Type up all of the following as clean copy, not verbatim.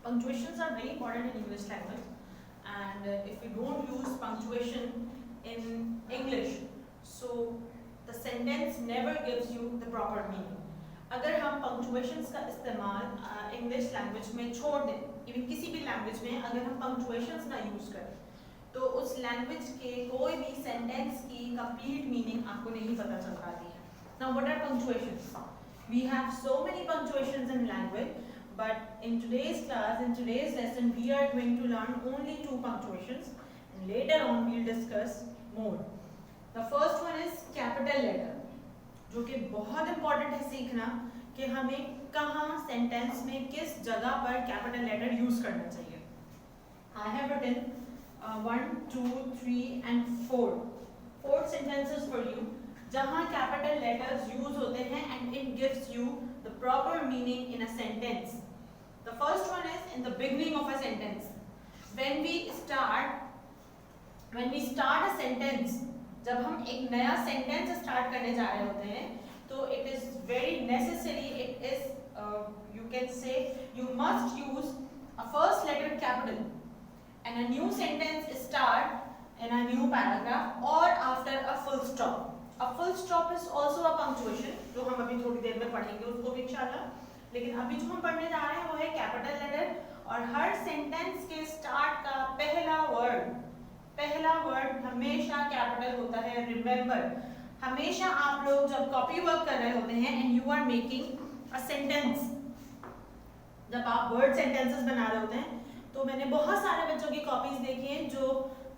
Punctuations are very important in English language, and if we don't use punctuation in English, so the sentence never gives you the proper meaning. अगर हम punctuations का इस्तेमाल English language में छोड़ दें, even किसी भी language में अगर हम punctuations ना यूज करें, तो उस लैंग्वेज के कोई भी सेंटेंस की कंप्लीट मीनिंग आपको नहीं पता चल पाती है. Now what are punctuations? We have so many punctuations in language, but in today's class, in today's lesson, we are going to learn only 2 punctuations, and later on we'll discuss more. The first one is capital letter, जो कि बहुत important है सीखना कि हमें कहाँ sentence में किस जगह पर capital letter use करना चाहिए. I have written 1, 2, 3 and 4 sentences for you, जहाँ capital letters use होते हैं and it gives you the proper meaning in a sentence. The first one is in the beginning of a sentence. When we start a sentence, जब हम एक नया sentence start करने जा रहे होते हैं, तो it is very necessary, it is you can say you must use a first letter capital, and a new sentence start in a new paragraph or after a full stop. A full stop is also a punctuation, जो हम अभी थोड़ी देर में पढ़ेंगे उसको भी इंशाल्लाह. लेकिन अभी जो हम पढ़ने जा रहे हैं वो है कैपिटल लेटर, और हर सेंटेंस के स्टार्ट का पहला वर्ड हमेशा कैपिटल होता है. रिमेंबर, हमेशा आप लोग जब कॉपी वर्क कर रहे होते हैं and you are making a sentence, जब आप वर्ड सेंटेंसेस बना रहे होते हैं, तो मैंने बहुत सारे बच्चों की कॉपीज देखी हैं जो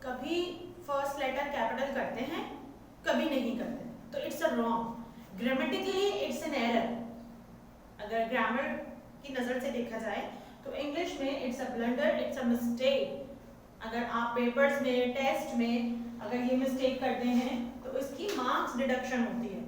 कभी फर्स्ट लेटर कैपिटल करते हैं, कभी नहीं करते. तो it's a wrong, grammatically it's an error. अगर ग्रामर की नजर से देखा जाए तो इंग्लिश में it's a blunder, it's a mistake. अगर आप पेपर्स में, टेस्ट में अगर ये मिस्टेक करते हैं तो इसकी मार्क्स डिडक्शन होती है.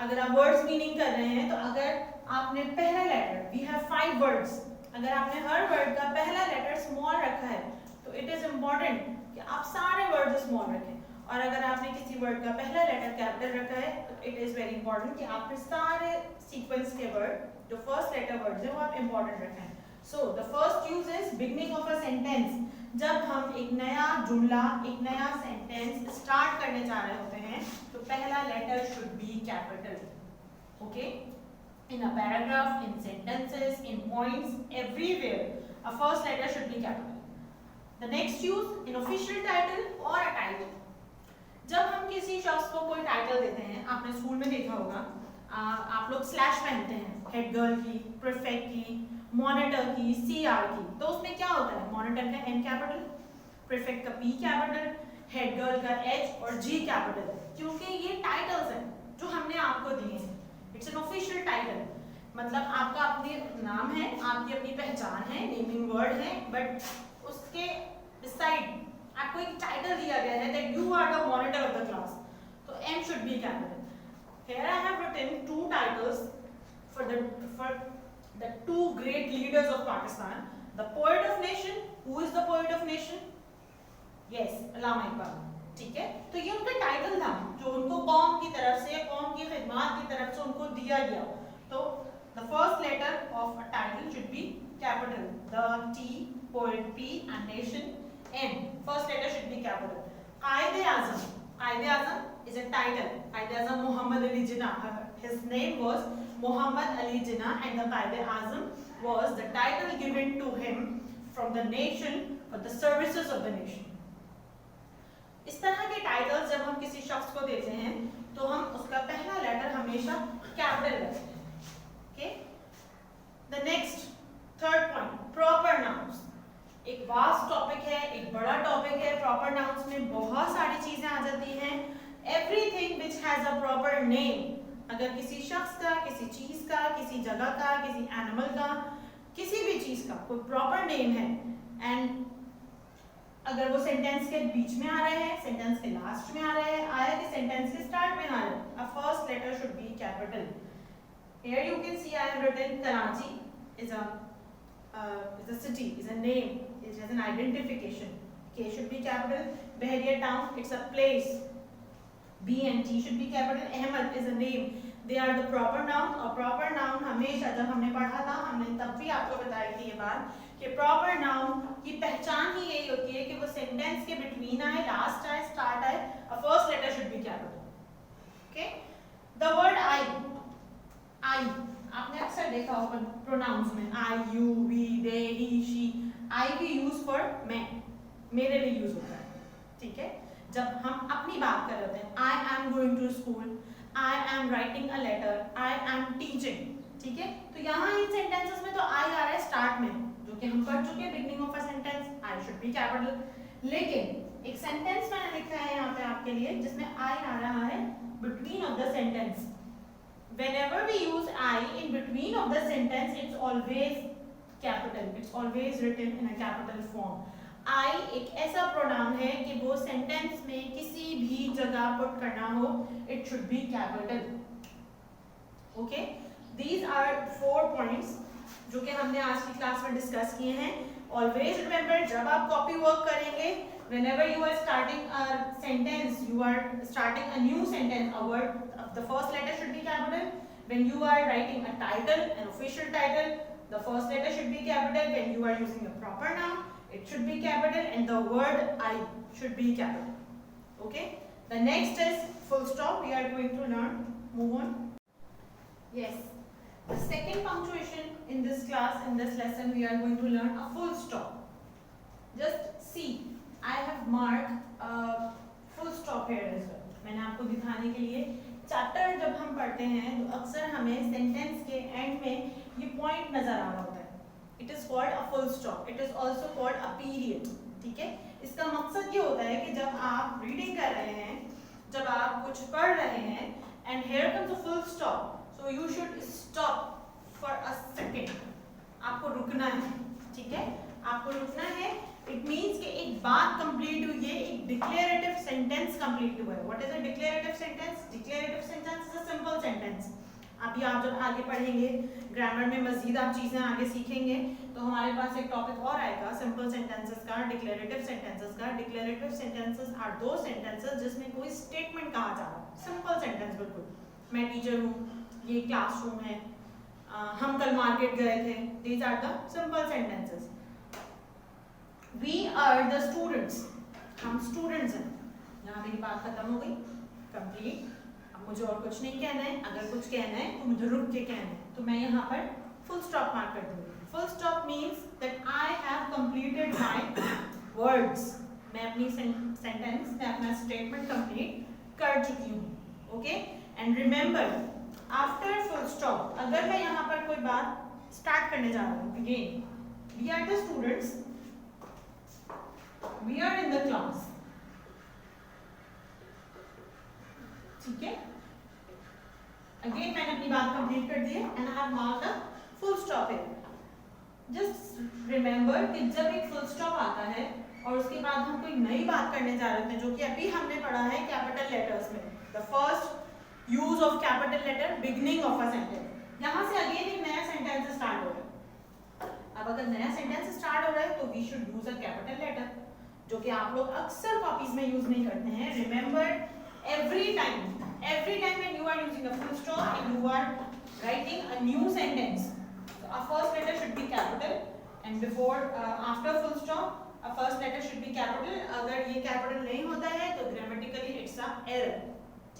अगर आप वर्ड्स मीनिंग कर रहे हैं, तो अगर आपने पहला लेटर, वी हैव 5 वर्ड्स, अगर आपने हर वर्ड का पहला लेटर स्मॉल रखा है, तो इट इज इम्पोर्टेंट कि आप सारे वर्ड स्मॉल रखें. और अगर आपने किसी वर्ड का पहला लेटर कैपिटल रखा है, तो इट इज वेरी इंपॉर्टेंट कि आपने सारे सीक्वेंस के वर्ड, जो फर्स्ट लेटर वर्ड्स हैं, वो आप इंपॉर्टेंट रखें. So the first use is beginning of a sentence. जब हम एक नया जुमला, एक नया सेंटेंस स्टार्ट करने जा रहे होते हैं, तो पहला letter should be capital. Okay, in a paragraph, in sentences, in points, everywhere a first letter should be capital. The next use in official title or a title. जब हम किसी शख्स को कोई टाइटल देते हैं, आपने स्कूल में देखा होगा, आप लोग स्लैश पहनते हैं, हेड गर्ल की, प्रीफेक्ट की, मॉनिटर की, सीआर की. तो उसमें क्या होता है, मॉनिटर का एन कैपिटल, प्रीफेक्ट का पी कैपिटल, हेड गर्ल का एच और जी कैपिटल, क्योंकि ये टाइटल्स हैं जो हमने आपको दिए हैं. इट्स एन ऑफिशियल टाइटल, मतलब आपका अपनी नाम है, आपकी अपनी पहचान है, नेमिंग वर्ड है, बट उसके बिसाइड आपको एक टाइटल दिया गया है that you are the monitor of the class. तो M should be capital. Here I have written 2 titles for the 2 great leaders of Pakistan. The poet of nation. Who is the poet of nation? Yes, अल्लामा इकबाल. ठीक है, तो ये उनका title था जो उनको कौम की तरफ से, कौम की खिदमत की तरफ से उनको दिया गया. तो the first letter of a title should be capital. The T, poet P and nation N. First letter should be capital. Qaid-e-Azam. Qaid-e-Azam is a title. Qaid-e-Azam Muhammad Ali Jinnah. His name was Muhammad Ali Jinnah, and the Qaid-e-Azam was the title given to him from the nation for the services of the nation. इस तरह के titles जब हम किसी शख्स को देते हैं, तो हम उसका पहला लेटर हमेशा कैपिटल रखते हैं. Okay? The next, third point, proper nouns. एक वास्ट टॉपिक है, एक बड़ा टॉपिक है. प्रॉपर नाउन्स में बहुत सारी चीजें आ जाती हैं. Everything which has a proper name. अगर किसी शख्स का, किसी चीज का, किसी जगह का, किसी एनिमल का, किसी भी चीज का कोई प्रॉपर नेम है, एंड अगर वो सेंटेंस के बीच में आ रहे हैं, सेंटेंस के लास्ट में आ रहे हैं, आया कि सेंटेंस के स्टार्ट में आ रहे हैं, a first letter should be capital. Here you can see I have written Karachi is a city, is a name, it has an identification. K should be capital. Bahariya town, it's a place. B and T should be capital. Ahmed is a name. They are the proper noun. A proper noun हमेशा जब हमने पढ़ा था, हमने तब तब भी आपको बताई थी ये बात कि प्रॉपर नाउन की पहचान ही यही होती है कि वो सेंटेंस के बिटवीन आए, लास्ट आए, स्टार्ट आए, और first letter should be capital. Okay, the word I आपने अक्सर देखा होगा प्रोनाउंस में, I, you, we, they, he, she. I भी यूज फॉर मैं, मेरे लिए यूज होता है, ठीक है। जब हम अपनी बात कर रहे होते हैं, I am going to school, I am writing a letter, I am teaching, ठीक है। तो यहाँ इन सेंटेंसेस में तो आई आ रहा है स्टार्ट में, जो कि हम पढ़ चुके हैं, beginning of a sentence I should be capital. लेकिन एक सेंटेंस मैंने लिखा है यहाँ पे आपके लिए जिसमें आई आ रहा है between of the sentence. Whenever we use I in between of the sentence, it's always capital. It's always written in a capital form. I एक ऐसा pronoun है कि वो sentence में किसी भी जगह put करना हो, it should be capital. Okay? These are 4 points जो कि हमने आज की क्लास में डिस्कस किए हैं। Always remember, जब आप copy work करेंगे, whenever you are starting a sentence, you are starting a new sentence, a word, the first letter should be capital. When you are writing a title, an official title, the first letter should be capital. When you are using a proper noun, it should be capital, and the word I should be capital. Okay? The next is full stop. We are going to learn. Move on. Yes. The second punctuation in this class, in this lesson, we are going to learn a full stop. Just see, I have marked a full stop here as well. मैंने आपको दिखाने के लिए, chapter जब हम पढ़ते हैं तो अक्सर हमें सेंटेंस के एंड में ये पॉइंट नजर आ रहा होता है। It is called a full stop, it is also called a period, ठीक है। इसका मकसद ये होता है कि जब आप रीडिंग कर रहे हैं, जब आप कुछ पढ़ रहे हैं, and here comes a full stop, so you should stop for a second. आपको रुकना है, ठीक है, आपको रुकना है। इट मीन्स कि एक बात कंप्लीट हुई है, एक डिक्लेरेटिव सेंटेंस कंप्लीट हुआ है। What is a declarative sentence? Declarative sentence is a simple sentence. अभी आप जब आगे पढ़ेंगे ग्रामर में मजीद आप चीजें आगे सीखेंगे तो हमारे पास एक टॉपिक और आएगा सिंपल सेंटेंसेस का, डिक्लेरेटिव सेंटेंसेस का। डिक्लेरेटिव सेंटेंसेस आर दो सेंटेंसेस जिसमें कोई स्टेटमेंट कहा जा रहा है, सिंपल सेंटेंस बिल्कुल। मैं टीचर हूँ, ये क्लासरूम है, हम कल मार्केट गए थे। These are the simple sentences. We are the students. हम स्टूडेंट्स हैं। यहाँ मेरी बात खत्म हो गई, कंप्लीट। अब मुझे और कुछ नहीं कहना है, अगर कुछ कहना है तो मुझे रुक के कहना है, तो मैं यहाँ पर फुल स्टॉप मार्क कर दूँगी। Full stop means that I have completed my words. मैं अपनी सेंटेंस में अपना स्टेटमेंट कंप्लीट कर चुकी हूँ। Okay, and remember after full stop अगर मैं यहाँ पर कोई बात स्टार्ट करने जा रहा हूँ, again we are the students, we are in the class, ठीक है। अगेन मैंने अपनी बात कंप्लीट कर दी है and I have marked a full stop here. Just remember कि जब एक फुल स्टॉप आता है और उसके बाद हम कोई नई बात करने जा रहे थे, जो कि अभी हमने पढ़ा है कैपिटल लेटर्स में, the first use of capital letter, beginning of a sentence. यहाँ से अगेन एक नया सेंटेंस स्टार्ट हो रहा है। अब अगर नया सेंटेंस स्टार्ट हो रहा है तो we should use a capital letter, जो कि आप लोग अक्सर कॉपीज में यूज नहीं करते हैं। Remember every time when you are using a full stop and you are writing a new sentence, so a first letter should be capital and before after full stop a first letter should be capital. अगर ये capital नहीं होता है तो grammatically it's a error,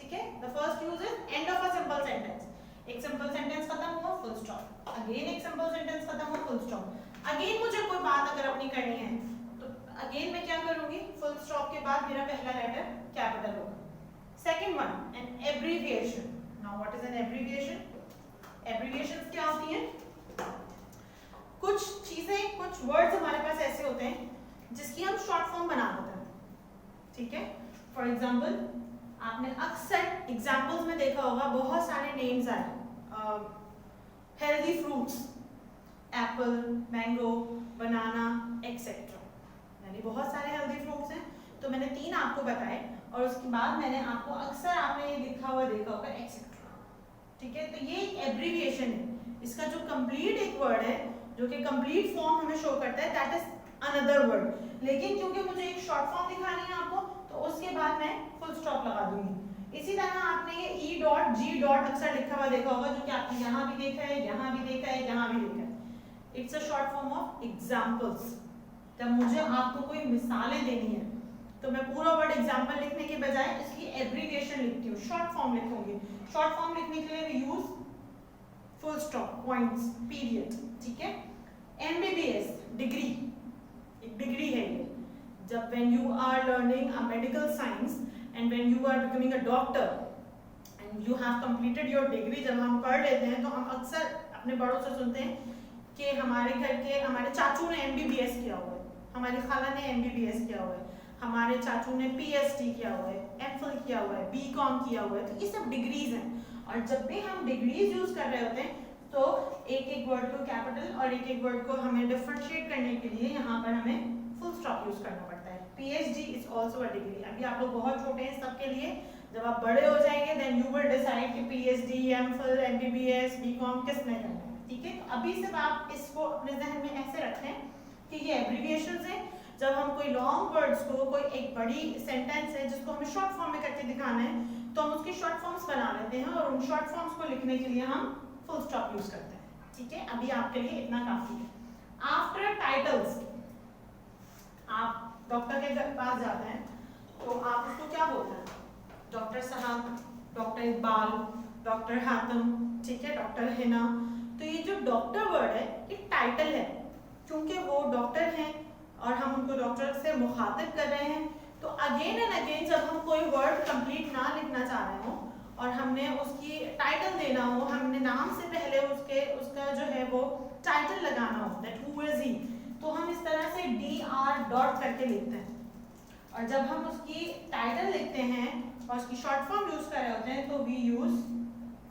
ठीक है। The first use is end of a simple sentence. एक simple sentence खत्म हुआ, full stop. Again एक simple sentence खत्म हुआ, full stop. Again मुझे कोई बात अगर अपनी करनी है तो again मैं क्या करूँगी, full stop के बाद मेरा पहला letter capital होगा। Second one, an abbreviation. Now what is an abbreviation? Abbreviations क्या होती हैं? कुछ चीजें, कुछ वर्ड्स हमारे पास ऐसे होते हैं जिसकी हम शॉर्ट फॉर्म बना देते हैं, ठीक है। फॉर एग्जाम्पल आपने अक्सर एग्जाम्पल्स में देखा होगा बहुत सारे नेम्स आए, हेल्दी फ्रूट्स, एप्पल, मैंगो, बनाना एक्सेट्रा, यानी बहुत सारे हेल्दी फ्रूट्स हैं। तो मैंने 3 आपको बताए और उसके बाद मैंने आपको अक्सर आपने ये लिखा हुआ देखा होगा एक्सेट्रा, ठीक है। तो ये एक एब्रीविएशन है, इसका जो कंप्लीट एक वर्ड है जो कि कंप्लीट फॉर्म हमें शो करता है, दैट इज अनदर वर्ड। लेकिन क्योंकि मुझे एक शॉर्ट फॉर्म दिखानी है आपको तो उसके बाद मैं फुल स्टॉप लगा दूंगी। इसी तरह आपने ये ई डॉट जी डॉट अक्सर लिखा हुआ देखा होगा, जो कि आपने यहाँ भी देखा है, यहाँ भी देखा है, यहाँ भी देखा है। It's a short form of examples. जब मुझे आपको कोई मिसालें देनी है तो मैं पूरा वर्ड एग्जाम्पल लिखने के बजाय इसकी एब्रीविएशन लिखती हूँ, शॉर्ट फॉर्म लिखूंगी। शॉर्ट फॉर्म लिखने के लिए we use full stop, points, period, ठीक है। एमबीबीएस डिग्री, एक डिग्री है ये। जब when you are learning a medical science and when you are becoming a doctor and you have completed your degree, जब हम पढ़ लेते हैं तो हम अक्सर अपने बड़ों से सुनते हैं कि हमारे घर के हमारे चाचू ने एमबीबीएस किया हुआ है, हमारी खाला ने एमबीबीएस किया हुआ है, हमारे चाचू ने पीएचडी किया हुआ है, एमफिल किया हुआ है, बीकॉम किया हुआ है। तो ये सब डिग्रीज हैं। और जब भी हम डिग्रीज यूज कर रहे होते हैं तो एक एक वर्ड को कैपिटल और एक एक वर्ड को हमें डिफरेंशिएट करने के लिए यहाँ पर हमें फुल स्टॉप यूज करना पड़ता है। PhD is also a degree. अभी आप लोग बहुत छोटे हैं सबके लिए, जब आप बड़े हो जाएंगे देन यू विल डिसाइड कि पीएचडी, एमफिल, एमबीबीएस, बीकॉम किसने करना है, ठीक है। तो अभी सिर्फ आप इसको अपने जहन में ऐसे रखें कि ये एब्रीविएशंस हैं। जब हम कोई लॉन्ग वर्ड्स को, कोई एक बड़ी सेंटेंस है जिसको हमें शॉर्ट फॉर्म में करके दिखाना है तो हम उसकी शॉर्ट फॉर्म्स बना लेते हैं और उन शॉर्ट फॉर्म्स को लिखने के लिए हम फुल स्टॉप यूज करते हैं, ठीक है। अभी आपके लिए इतना काफी है। आफ्टर टाइटल्स, आप डॉक्टर के पास जाते हैं तो आप उसको क्या बोलते हैं? डॉक्टर साहब, डॉक्टर इकबाल, डॉक्टर हातिम, ठीक है, डॉक्टर हिना। तो ये जो डॉक्टर वर्ड है ये टाइटल है, क्योंकि वो डॉक्टर हैं और हम उनको डॉक्टर से मुखातिब कर रहे हैं। तो अगेन एंड अगेन जब हम कोई वर्ड कंप्लीट ना लिखना चाह रहे हो और हमने उसकी टाइटल देना हो, हमने नाम से पहले उसका जो है वो टाइटल लगाना हो, दैट हु इज ही, तो हम इस तरह से DR डॉट करके लिखते हैं। और जब हम उसकी टाइटल लिखते हैं और उसकी शॉर्ट फॉर्म यूज कर रहे होते हैं तो we use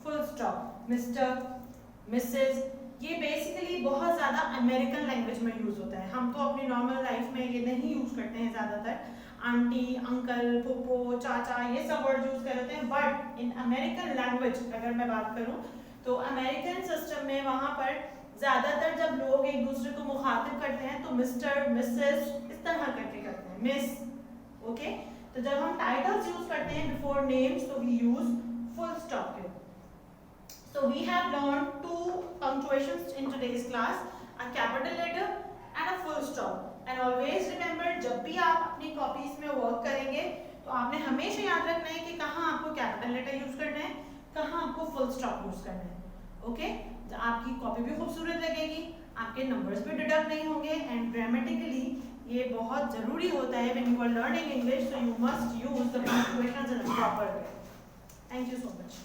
full stop. Mister, missus, ये बेसिकली बहुत ज्यादा अमेरिकन लैंग्वेज में यूज होता है। हम तो अपनी नॉर्मल लाइफ में ये नहीं यूज करते हैं ज्यादातर। आंटी, अंकल, फूफो, चाचा, ये सब वर्ड यूज करते हैं। बट इन अमेरिकन लैंग्वेज अगर मैं बात करूं तो अमेरिकन सिस्टम में वहां पर ज्यादातर जब लोग एक दूसरे को मुखातिब करते हैं तो मिस्टर, मिसेस इस तरह करके करते हैं, मिस, ओके। तो जब हम टाइटल्स यूज करते हैं बिफोर नेम्स तो we use full stop. So we have learned two punctuations in today's class, a capital letter and a full stop. And always remember, जब भी आप अपनी कॉपीज में वर्क करेंगे तो आपने हमेशा याद रखना है कि कहाँ आपको कैपिटल लेटर यूज करना है, कहाँ आपको फुल स्टॉप यूज करना है, ओके। आपकी कॉपी भी खूबसूरत लगेगी, आपके नंबर्स भी डिडक्ट नहीं होंगे एंड ग्रामेटिकली ये बहुत जरूरी होता है when you are learning English, so you must use the punctuations in a proper way. Thank you so much.